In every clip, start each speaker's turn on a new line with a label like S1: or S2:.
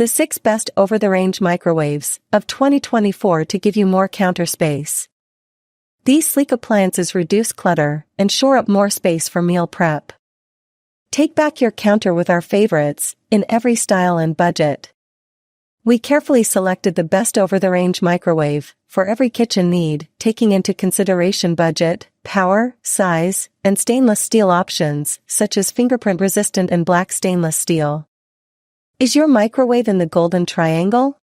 S1: The 6 best over-the-range microwaves of 2024 to give you more counter space. These sleek appliances reduce clutter and shore up more space for meal prep. Take back your counter with our favorites, in every style and budget. We carefully selected the best over-the-range microwave for every kitchen need, taking into consideration budget, power, size, and stainless steel options, such as fingerprint-resistant and black stainless steel. Is your microwave in the golden triangle?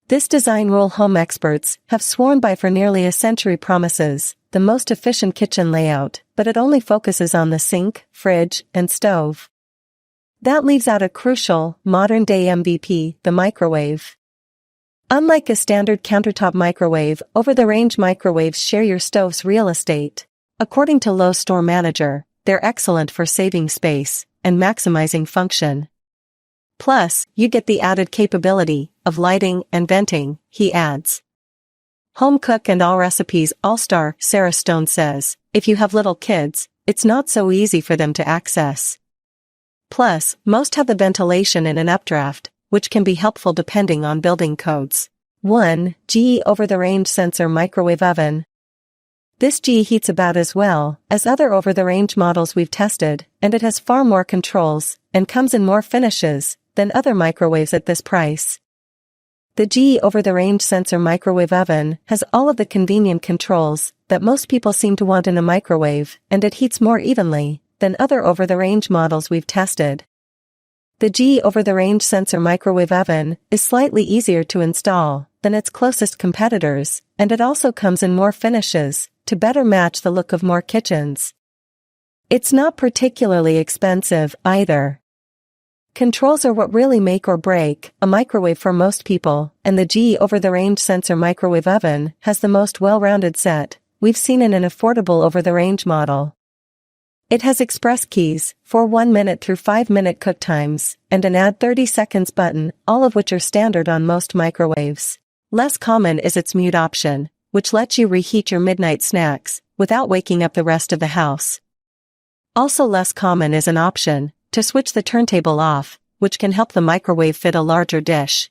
S1: This design rule home experts have sworn by for nearly a century promises the most efficient kitchen layout, but it only focuses on the sink, fridge, and stove. That leaves out a crucial, modern-day MVP, the microwave. Unlike a standard countertop microwave, over-the-range microwaves share your stove's real estate. According to Lowe's store manager, they're excellent for saving space and maximizing function. Plus, you get the added capability of lighting and venting, he adds. Home cook and all recipes all-star Sarah Stone says, if you have little kids, it's not so easy for them to access. Plus, most have the ventilation in an updraft, which can be helpful depending on building codes. 1. GE over-the-range sensor microwave oven. This GE heats about as well as other over-the-range models we've tested, and it has far more controls and comes in more finishes than other microwaves at this price. The GE over-the-range sensor microwave oven has all of the convenient controls that most people seem to want in a microwave, and it heats more evenly than other over-the-range models we've tested. The GE over-the-range sensor microwave oven is slightly easier to install than its closest competitors, and it also comes in more finishes to better match the look of more kitchens. It's not particularly expensive either. Controls are what really make or break a microwave for most people, and the GE over-the-range sensor microwave oven has the most well-rounded set we've seen in an affordable over-the-range model. It has express keys for 1-minute through 5-minute cook times, and an add 30 seconds button, all of which are standard on most microwaves. Less common is its mute option, which lets you reheat your midnight snacks without waking up the rest of the house. Also less common is an option to switch the turntable off, which can help the microwave fit a larger dish.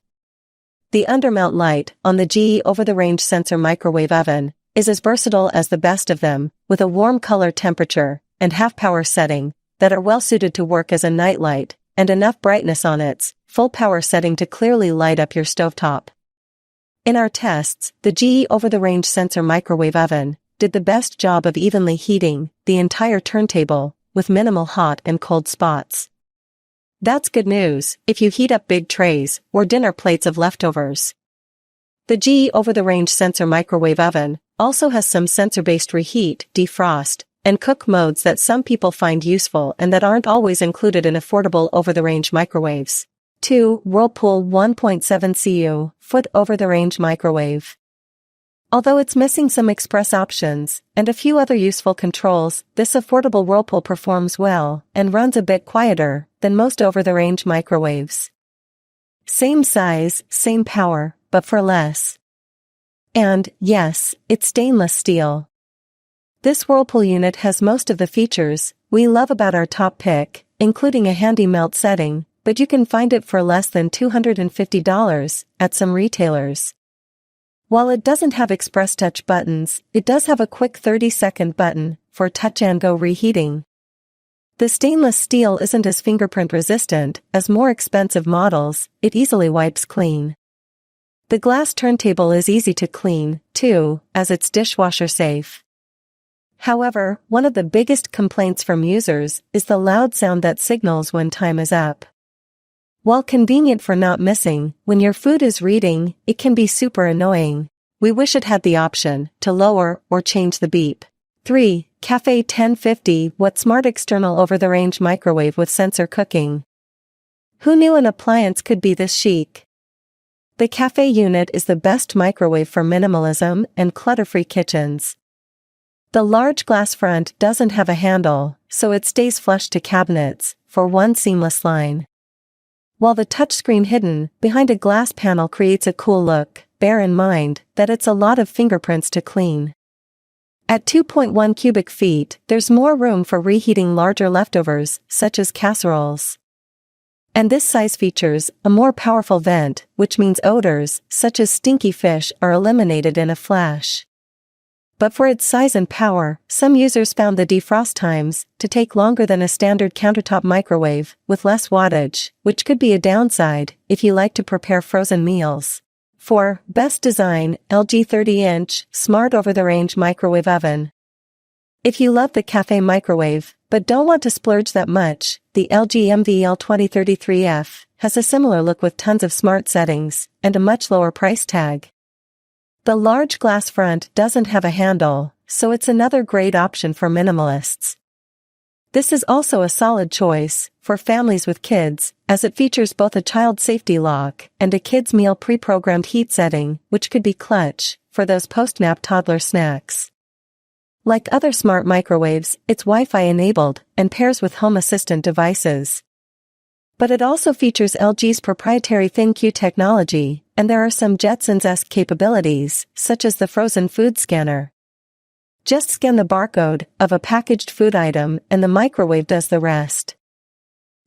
S1: The undermount light on the GE over-the-range sensor microwave oven is as versatile as the best of them, with a warm color temperature and half-power setting that are well suited to work as a nightlight, and enough brightness on its full-power setting to clearly light up your stovetop. In our tests, the GE over-the-range sensor microwave oven did the best job of evenly heating the entire turntable with minimal hot and cold spots. That's good news if you heat up big trays or dinner plates of leftovers. The GE over-the-range sensor microwave oven also has some sensor-based reheat, defrost, and cook modes that some people find useful and that aren't always included in affordable over-the-range microwaves. 2. Whirlpool 1.7 cu foot over-the-range microwave. Although it's missing some express options and a few other useful controls, this affordable Whirlpool performs well and runs a bit quieter than most over-the-range microwaves. Same size, same power, but for less. And, yes, it's stainless steel. This Whirlpool unit has most of the features we love about our top pick, including a handy melt setting, but you can find it for less than $250 at some retailers. While it doesn't have express touch buttons, it does have a quick 30-second button for touch-and-go reheating. The stainless steel isn't as fingerprint resistant as more expensive models, it easily wipes clean. The glass turntable is easy to clean, too, as it's dishwasher safe. However, one of the biggest complaints from users is the loud sound that signals when time is up. While convenient for not missing when your food is reading, it can be super annoying. We wish it had the option to lower or change the beep. 3. Cafe 1050 Watt Smart External Over-the-Range Microwave with Sensor Cooking. Who knew an appliance could be this chic? The Cafe unit is the best microwave for minimalism and clutter-free kitchens. The large glass front doesn't have a handle, so it stays flush to cabinets for one seamless line. While the touchscreen hidden behind a glass panel creates a cool look, bear in mind that it's a lot of fingerprints to clean. At 2.1 cubic feet, there's more room for reheating larger leftovers, such as casseroles. And this size features a more powerful vent, which means odors, such as stinky fish, are eliminated in a flash. But for its size and power, some users found the defrost times to take longer than a standard countertop microwave, with less wattage, which could be a downside if you like to prepare frozen meals. 4. Best Design, LG 30-inch, Smart Over-the-Range Microwave Oven. If you love the cafe microwave, but don't want to splurge that much, the LG MVL 2033F has a similar look with tons of smart settings and a much lower price tag. The large glass front doesn't have a handle, so it's another great option for minimalists. This is also a solid choice for families with kids, as it features both a child safety lock and a kids' meal pre-programmed heat setting, which could be clutch for those post-nap toddler snacks. Like other smart microwaves, it's Wi-Fi enabled and pairs with Home Assistant devices. But it also features LG's proprietary ThinQ technology, and there are some Jetsons-esque capabilities, such as the frozen food scanner. Just scan the barcode of a packaged food item and the microwave does the rest.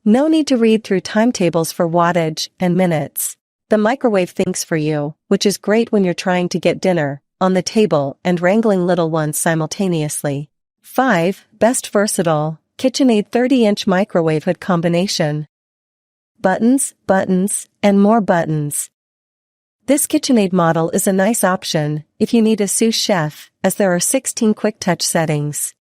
S1: No need to read through timetables for wattage and minutes. The microwave thinks for you, which is great when you're trying to get dinner on the table and wrangling little ones simultaneously. 5. Best Versatile, KitchenAid 30-inch Microwave Hood Combination. Buttons, buttons, and more buttons. This KitchenAid model is a nice option if you need a sous chef, as there are 16 quick-touch settings.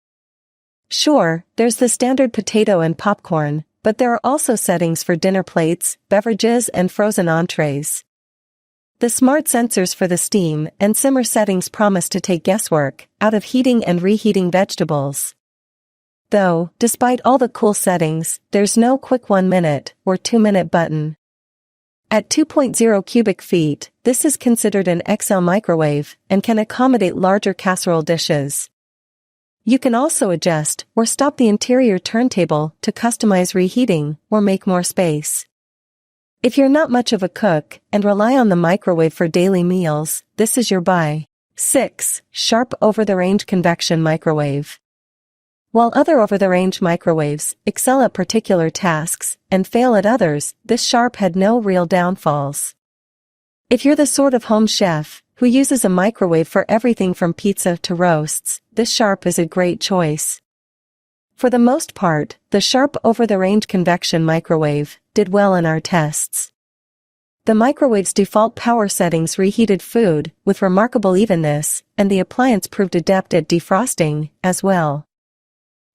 S1: Sure, there's the standard potato and popcorn, but there are also settings for dinner plates, beverages, and frozen entrees. The smart sensors for the steam and simmer settings promise to take guesswork out of heating and reheating vegetables. Though, despite all the cool settings, there's no quick 1-minute or 2-minute button. At 2.0 cubic feet, this is considered an XL microwave and can accommodate larger casserole dishes. You can also adjust or stop the interior turntable to customize reheating or make more space. If you're not much of a cook and rely on the microwave for daily meals, this is your buy. 6. Sharp Over-the-Range Convection Microwave. While other over-the-range microwaves excel at particular tasks and fail at others, this Sharp had no real downfalls. If you're the sort of home chef who uses a microwave for everything from pizza to roasts, this Sharp is a great choice. For the most part, the Sharp Over-the-Range Convection Microwave did well in our tests. The microwave's default power settings reheated food with remarkable evenness, and the appliance proved adept at defrosting as well.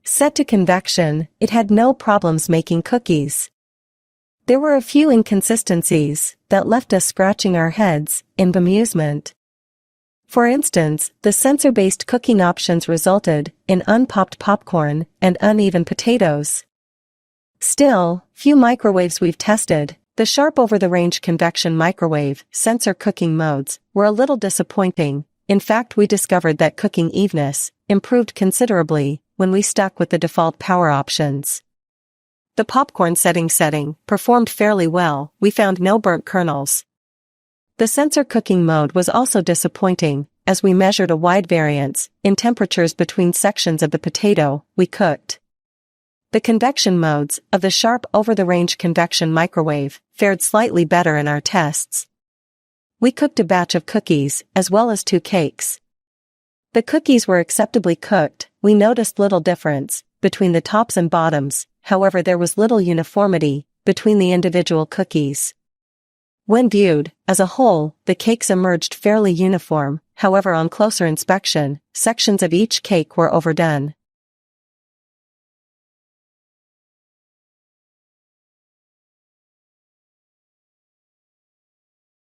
S1: Set to convection, it had no problems making cookies. There were a few inconsistencies that left us scratching our heads in bemusement. For instance, the sensor-based cooking options resulted in unpopped popcorn and uneven potatoes. Still, few microwaves we've tested, the Sharp Over-the-Range Convection Microwave sensor cooking modes were a little disappointing. In fact, we discovered that cooking evenness improved considerably when we stuck with the default power options. The popcorn setting performed fairly well, we found no burnt kernels. The sensor cooking mode was also disappointing, as we measured a wide variance in temperatures between sections of the potato we cooked. The convection modes of the Sharp Over-the-Range Convection Microwave fared slightly better in our tests. We cooked a batch of cookies as well as 2 cakes. The cookies were acceptably cooked. We noticed little difference between the tops and bottoms, however there was little uniformity between the individual cookies. When viewed as a whole, the cakes emerged fairly uniform, however on closer inspection, sections of each cake were overdone.